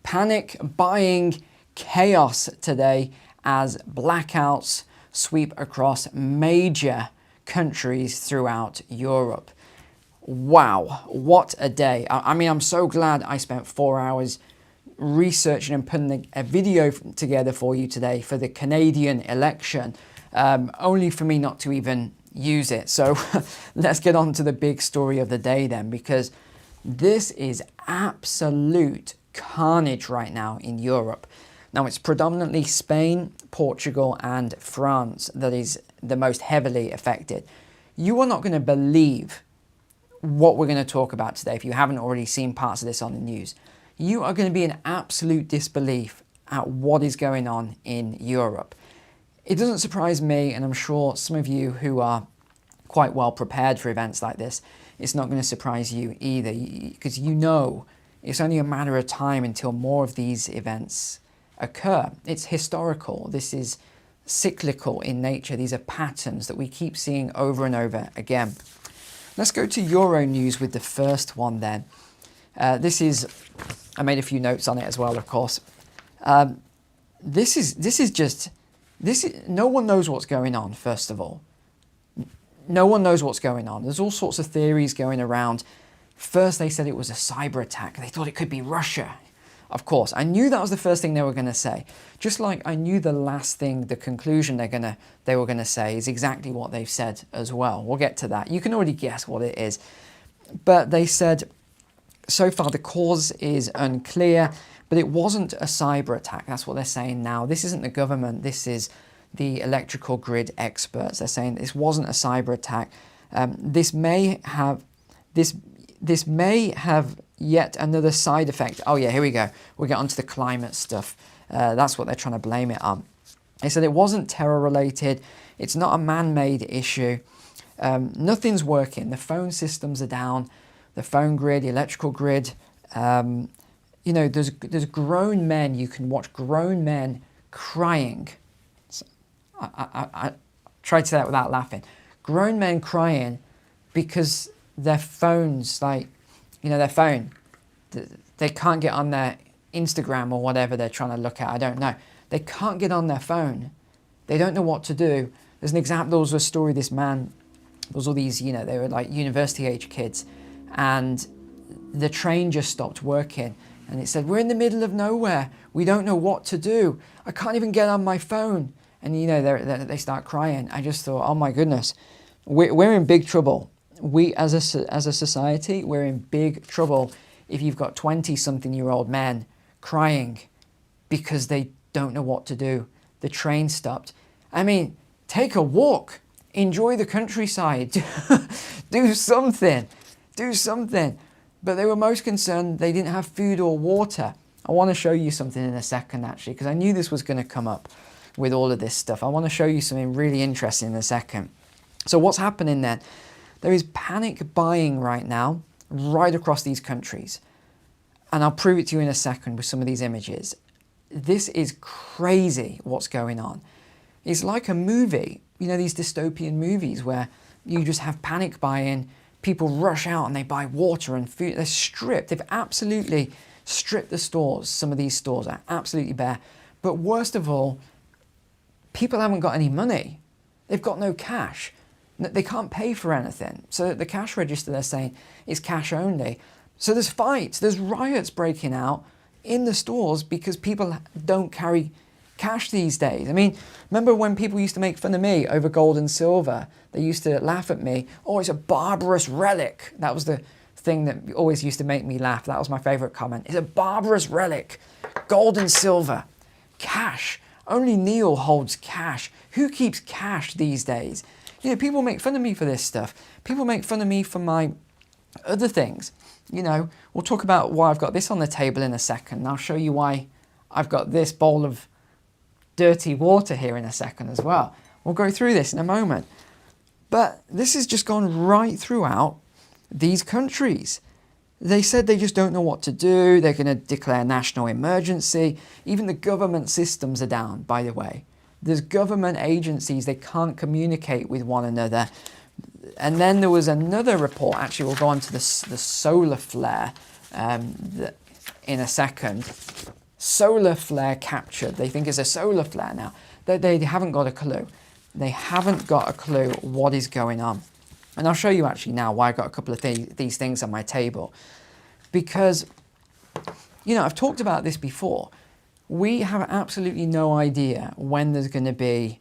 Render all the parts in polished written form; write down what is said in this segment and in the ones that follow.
Panic buying chaos today as blackouts sweep across major countries throughout Europe. Wow, what a day. I mean, I'm so glad I spent 4 hours researching and putting a video together for you today for the Canadian election, only for me not to even use it. So let's get on to the big story of the day then, because this is absolute carnage right now in Europe. Now, it's predominantly Spain, Portugal and France that is the most heavily affected. You are not going to believe what we're going to talk about today if you haven't already seen parts of this on the news. You are going to be in absolute disbelief at what is going on in Europe. It doesn't surprise me, and I'm sure some of you who are quite well prepared for events like this, it's not going to surprise you either, because you know it's only a matter of time until more of these events occur. It's historical. This is cyclical in nature. These are patterns that we keep seeing over and over again. Let's go to Euro news with the first one then. I made a few notes on it as well, of course. No one knows what's going on, first of all. No one knows what's going on. There's all sorts of theories going around. First, they said it was a cyber attack. They thought it could be Russia. Of course, I knew that was the first thing they were going to say. Just like I knew the last thing, the conclusion they were going to say is exactly what they've said as well. We'll get to that. You can already guess what it is. But they said, so far the cause is unclear, but it wasn't a cyber attack. That's what they're saying now. This isn't the government. This is the electrical grid experts. They're saying this wasn't a cyber attack. This may have yet another side effect. Oh yeah, here we go. We'll get onto the climate stuff. That's what they're trying to blame it on. They said it wasn't terror related. It's not a man-made issue. Nothing's working. The phone systems are down. The phone grid, the electrical grid. You know, there's grown men. You can watch grown men crying. So, I tried to say that without laughing. Grown men crying because their phones, like, you know, their phone, they can't get on their Instagram or whatever they're trying to look at. I don't know. They can't get on their phone. They don't know what to do. There's an example. There was a story. This man, there was all these, you know, they were like university age kids, and the train just stopped working. And it said, we're in the middle of nowhere. We don't know what to do. I can't even get on my phone. And, you know, they start crying. I just thought, oh my goodness, we're in big trouble. We, as a society, we're in big trouble if you've got 20-something-year-old men crying because they don't know what to do. The train stopped. I mean, take a walk. Enjoy the countryside. Do something. Do something. But they were most concerned they didn't have food or water. I want to show you something in a second, actually, because I knew this was going to come up with all of this stuff. I want to show you something really interesting in a second. So what's happening then? There is panic buying right now, right across these countries. And I'll prove it to you in a second with some of these images. This is crazy what's going on. It's like a movie, you know, these dystopian movies where you just have panic buying, people rush out and they buy water and food. They're stripped. They've absolutely stripped the stores. Some of these stores are absolutely bare. But worst of all, people haven't got any money. They've got no cash. They can't pay for anything. So the cash register, they're saying, is cash only. So there's fights, there's riots breaking out in the stores because people don't carry cash these days. I mean, remember when people used to make fun of me over gold and silver? They used to laugh at me. Oh, it's a barbarous relic. That was the thing that always used to make me laugh. That was my favorite comment. It's a barbarous relic. Gold and silver. Cash. Only Neil holds cash. Who keeps cash these days? You know, people make fun of me for this stuff. People make fun of me for my other things. You know, we'll talk about why I've got this on the table in a second. I'll show you why I've got this bowl of dirty water here in a second as well. We'll go through this in a moment. But this has just gone right throughout these countries. They said they just don't know what to do. They're going to declare national emergency. Even the government systems are down, by the way. There's government agencies, they can't communicate with one another. And then there was another report, actually we'll go on to the solar flare in a second. solar flare captured. They think it's a solar flare now. They haven't got a clue. They haven't got a clue what is going on. And I'll show you actually now why I got a couple of these things on my table. Because, you know, I've talked about this before. We have absolutely no idea when there's going to be,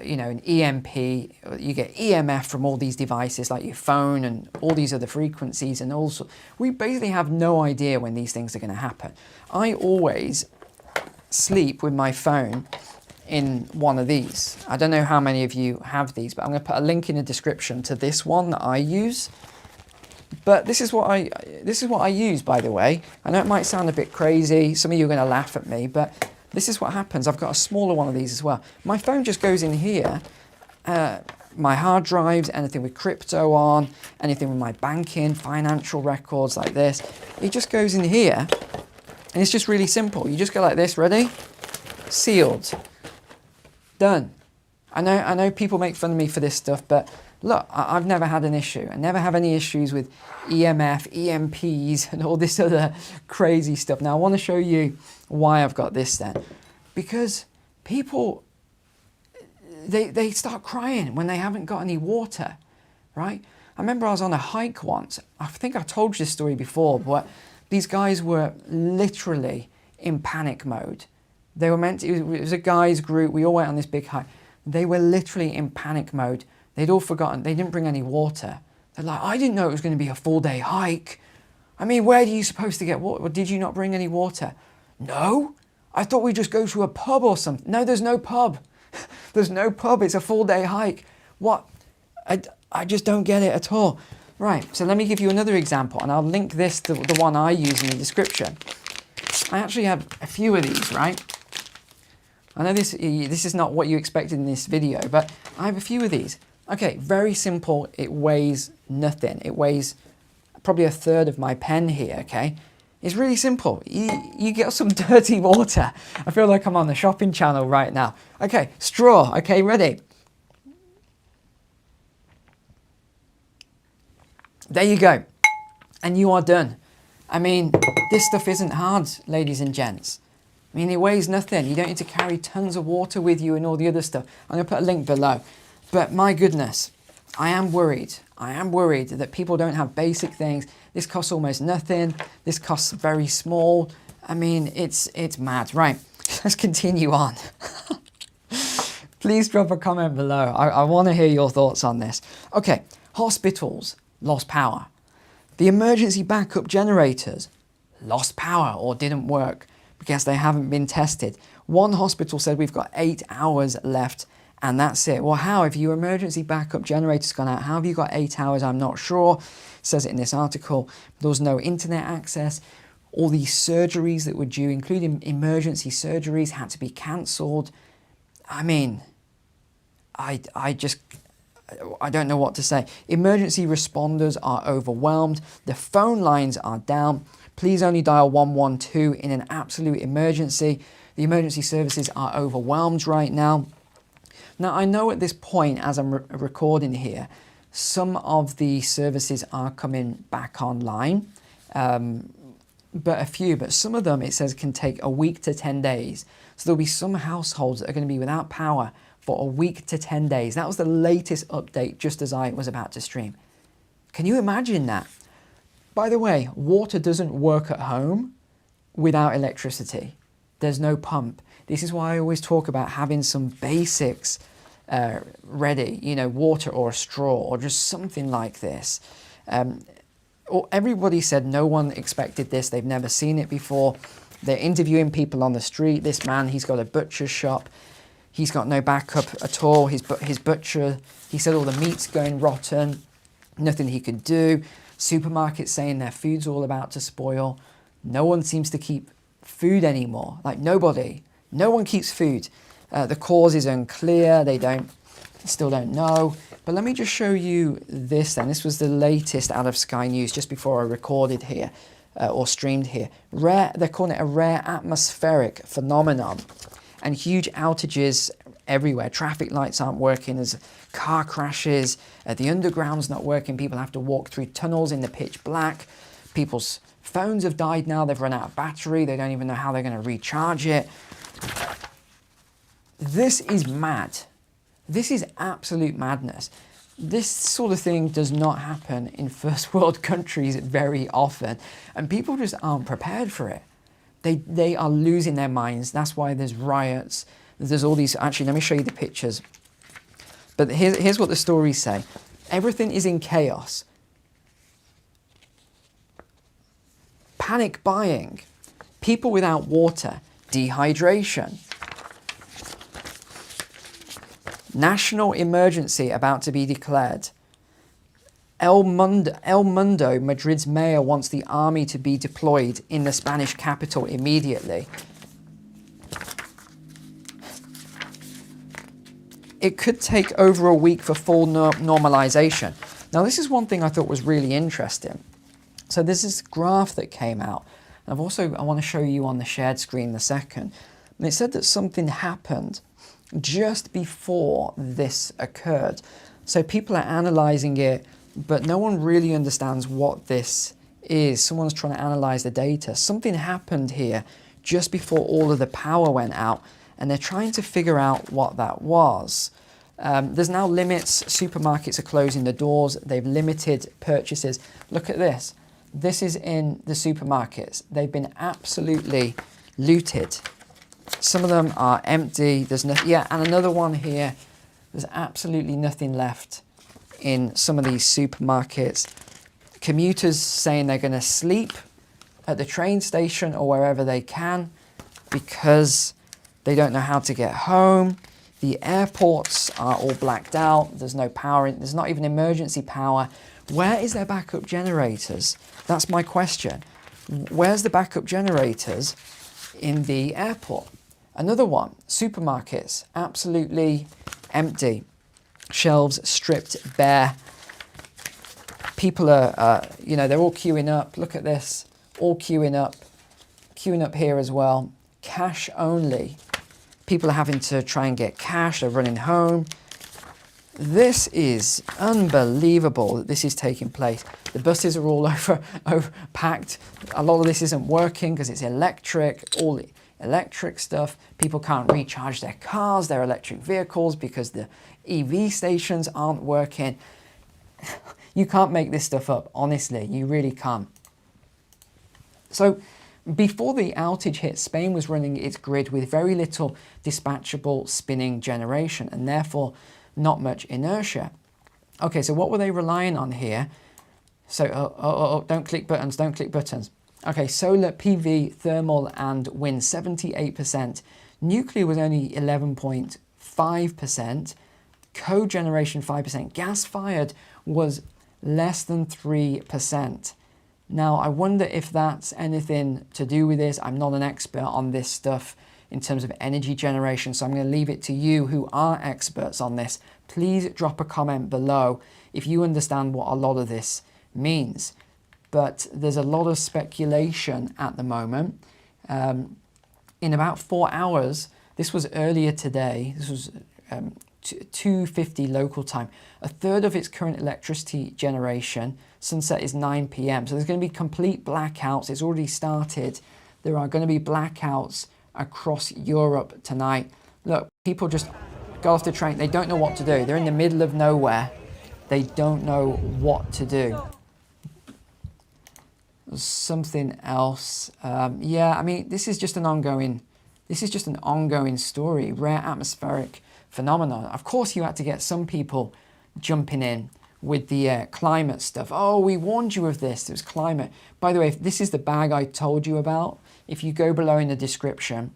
you know, an EMP. You get EMF from all these devices like your phone and all these other frequencies, and also we basically have no idea when these things are going to happen. I always sleep with my phone in one of these. I don't know how many of you have these, but I'm going to put a link in the description to this one that I use. But this is what I use, by the way. I know it might sound a bit crazy. Some of you are going to laugh at me, but this is what happens. I've got a smaller one of these as well. My phone just goes in here. My hard drives, anything with crypto on, anything with my banking, financial records like this. It just goes in here, and it's just really simple. You just go like this, ready? Sealed. Done. I know people make fun of me for this stuff, but look, I've never had an issue. I never have any issues with EMF, EMPs, and all this other crazy stuff. Now, I want to show you why I've got this then. Because people, they start crying when they haven't got any water, right? I remember I was on a hike once. I think I told you this story before, but these guys were literally in panic mode. They were it was a guys group. We all went on this big hike. They were literally in panic mode. They'd all forgotten. They didn't bring any water. They're like, I didn't know it was going to be a full-day hike. I mean, where are you supposed to get water? Well, did you not bring any water? No. I thought we'd just go to a pub or something. No, there's no pub. There's no pub. It's a full-day hike. What? I just don't get it at all. Right, so let me give you another example, and I'll link this to the one I use in the description. I actually have a few of these, right? I know this is not what you expected in this video, but I have a few of these. Okay, very simple. It weighs nothing. It weighs probably a third of my pen here, okay? It's really simple. You get some dirty water. I feel like I'm on the shopping channel right now. Okay, straw. Okay, ready? There you go. And you are done. I mean, this stuff isn't hard, ladies and gents. I mean, it weighs nothing. You don't need to carry tons of water with you and all the other stuff. I'm going to put a link below. But my goodness, I am worried. I am worried that people don't have basic things. This costs almost nothing. This costs very small. I mean, it's mad. Right, let's continue on. Please drop a comment below. I want to hear your thoughts on this. Okay, hospitals lost power. The emergency backup generators lost power or didn't work because they haven't been tested. One hospital said we've got 8 hours left and that's it. Well, how? If your emergency backup generator's gone out, how have you got 8 hours? I'm not sure. It says it in this article. There was no internet access. All these surgeries that were due, including emergency surgeries, had to be cancelled. I mean, I don't know what to say. Emergency responders are overwhelmed. The phone lines are down. Please only dial 112 in an absolute emergency. The emergency services are overwhelmed right now. Now, I know at this point, as I'm recording here, some of the services are coming back online, but a few. But some of them, it says, can take a week to 10 days. So there'll be some households that are going to be without power for a week to 10 days. That was the latest update just as I was about to stream. Can you imagine that? By the way, water doesn't work at home without electricity. There's no pump. This is why I always talk about having some basics ready, you know, water or a straw or just something like this. Everybody said no one expected this. They've never seen it before. They're interviewing people on the street. This man, he's got a butcher's shop. He's got no backup at all. His butcher, he said all the meat's going rotten. Nothing he could do. Supermarkets saying their food's all about to spoil. No one seems to keep food anymore. Like nobody. No one keeps food. The cause is unclear. They still don't know. But let me just show you this then. This was the latest out of Sky News just before I recorded here or streamed here. They're calling it a rare atmospheric phenomenon. And huge outages everywhere. Traffic lights aren't working. There's car crashes. The underground's not working. People have to walk through tunnels in the pitch black. People's Phones have died now. They've run out of battery. They don't even know how they're going to recharge it. This is mad. This is absolute madness. This sort of thing does not happen in first world countries very often, and people just aren't prepared for it. They are losing their minds. That's why there's riots. There's all these, actually, let me show you the pictures. But here's what the stories say. Everything is in chaos. Panic buying. People without water. Dehydration. National emergency about to be declared. El Mundo, Madrid's mayor, wants the army to be deployed in the Spanish capital immediately. It could take over a week for full normalization. Now, this is one thing I thought was really interesting. So there's this graph that came out. And I want to show you on the shared screen in a second. And it said that something happened just before this occurred. So people are analyzing it, but no one really understands what this is. Someone's trying to analyze the data. Something happened here just before all of the power went out, and they're trying to figure out what that was. There's now limits. Supermarkets are closing the doors. They've limited purchases. Look at this. This is in the supermarkets. They've been absolutely looted. Some of them are empty. There's nothing. Yeah, and another one here. There's absolutely nothing left in some of these supermarkets. Commuters saying they're going to sleep at the train station or wherever they can because they don't know how to get home. The airports are all blacked out. There's no power. There's not even emergency power. Where is their backup generators? That's my question. Where's the backup generators in the airport? Another one, supermarkets, absolutely empty. Shelves stripped bare. People are, they're all queuing up. Look at this, all queuing up here as well. Cash only. People are having to try and get cash. They're running home. This is unbelievable that this is taking place. The buses are all packed. A lot of this isn't working because it's electric, all the electric stuff. People can't recharge their cars, their electric vehicles, because the EV stations aren't working. You can't make this stuff up, honestly. You really can't. So before the outage hit, Spain was running its grid with very little dispatchable spinning generation and therefore not much inertia. Okay, so what were they relying on here? So, don't click buttons, don't click buttons. Okay, solar, PV, thermal and wind, 78%. Nuclear was only 11.5%. Cogeneration, 5%. Gas-fired was less than 3%. Now, I wonder if that's anything to do with this. I'm not an expert on this stuff in terms of energy generation, so I'm going to leave it to you who are experts on this. Please drop a comment below if you understand what a lot of this means. But there's a lot of speculation at the moment. In about 4 hours, this was earlier today, this was 2:50 local time, a third of its current electricity generation, sunset is 9 p.m. So there's going to be complete blackouts. It's already started. There are going to be blackouts across Europe tonight. Look, people just go off the train. They don't know what to do. They're in the middle of nowhere. They don't know what to do. There's something else. Yeah, I mean, this is just an ongoing story. Rare atmospheric phenomenon. Of course, you had to get some people jumping in with the climate stuff. Oh, we warned you of this. It was climate. By the way, if this is the bag I told you about. If you go below in the description,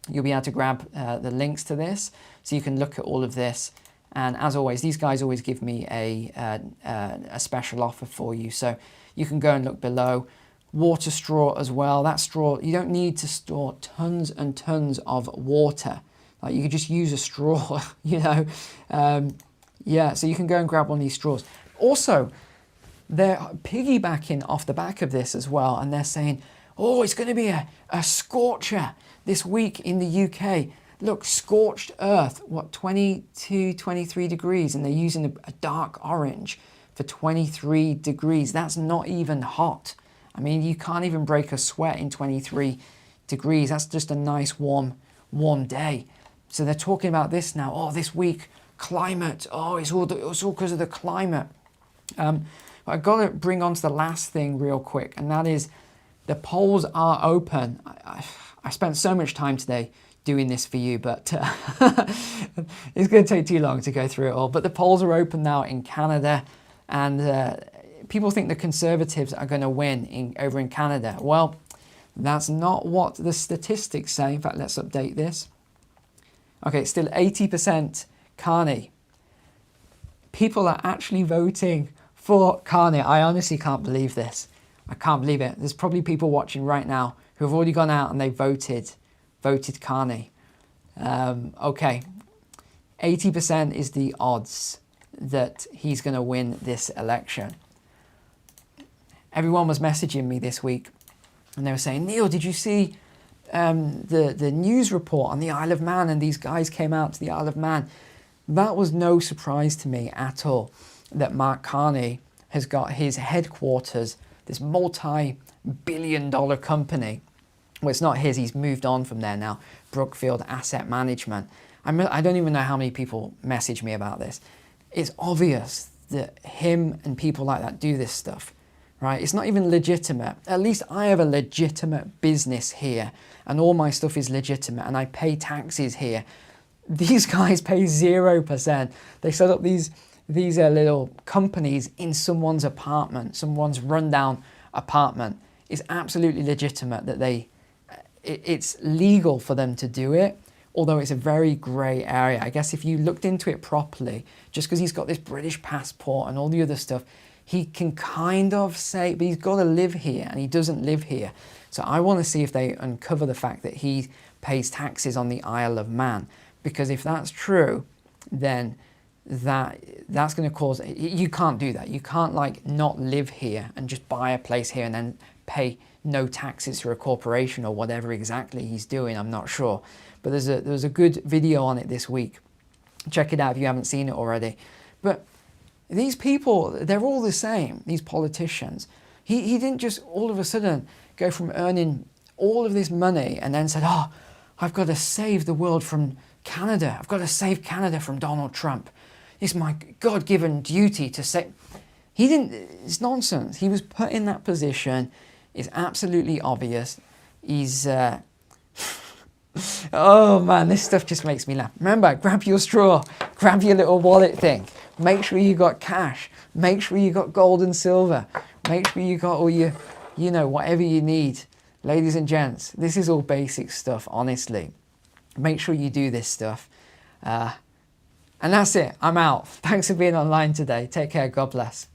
you'll be able to grab the links to this, so you can look at all of this. And as always, these guys always give me a special offer for you, so you can go and look below. Water straw as well. That straw, you don't need to store tons and tons of water. Like, you could just use a straw, yeah, so you can go and grab one of these straws. Also, they're piggybacking off the back of this as well, and they're saying, oh, it's going to be a scorcher this week in the UK. Look, scorched earth, what, 22, 23 degrees, and they're using a dark orange for 23 degrees. That's not even hot. I mean, you can't even break a sweat in 23 degrees. That's just a nice warm day. So they're talking about this now. Oh, this week, climate. Oh, it's all because of the climate. I've got to bring on to the last thing real quick, and that is the polls are open. I spent so much time today doing this for you, but it's going to take too long to go through it all. But the polls are open now in Canada, and people think the Conservatives are going to win over in Canada. Well, that's not what the statistics say. In fact, let's update this. Okay, it's still 80% Carney. People are actually voting for Carney. I honestly can't believe this. I can't believe it. There's probably people watching right now who have already gone out and they voted Carney. Okay, 80% is the odds that he's going to win this election. Everyone was messaging me this week and they were saying, Neil, did you see the news report on the Isle of Man, and these guys came out to the Isle of Man? That was no surprise to me at all, that Mark Carney has got his headquarters, this multi-billion-dollar company. Well, it's not his, he's moved on from there now, Brookfield Asset Management. I don't even know how many people message me about this. It's obvious that him and people like that do this stuff, right? It's not even legitimate. At least I have a legitimate business here, and all my stuff is legitimate, and I pay taxes here. These guys pay 0%. They set up these little companies in someone's apartment, someone's rundown apartment. It's absolutely legitimate that it's legal for them to do it, although it's a very grey area. I guess if you looked into it properly, just because he's got this British passport and all the other stuff, he can kind of say, but he's got to live here, and he doesn't live here. So I want to see if they uncover the fact that he pays taxes on the Isle of Man, because if that's true, then that's going to cause, you can't do that. You can't like not live here and just buy a place here and then pay no taxes for a corporation or whatever exactly he's doing. I'm not sure, but there was a good video on it this week. Check it out if you haven't seen it already. But these people, they're all the same, these politicians. He didn't just all of a sudden go from earning all of this money and then said, oh, I've got to save the world from Canada. I've got to save Canada from Donald Trump. It's my God-given duty to save. He didn't, it's nonsense. He was put in that position. It's absolutely obvious. He's, oh man, this stuff just makes me laugh. Remember, grab your straw, grab your little wallet thing. Make sure you got cash. Make sure you got gold and silver. Make sure you got all your, whatever you need. Ladies and gents, this is all basic stuff, honestly. Make sure you do this stuff. And that's it. I'm out. Thanks for being online today. Take care. God bless.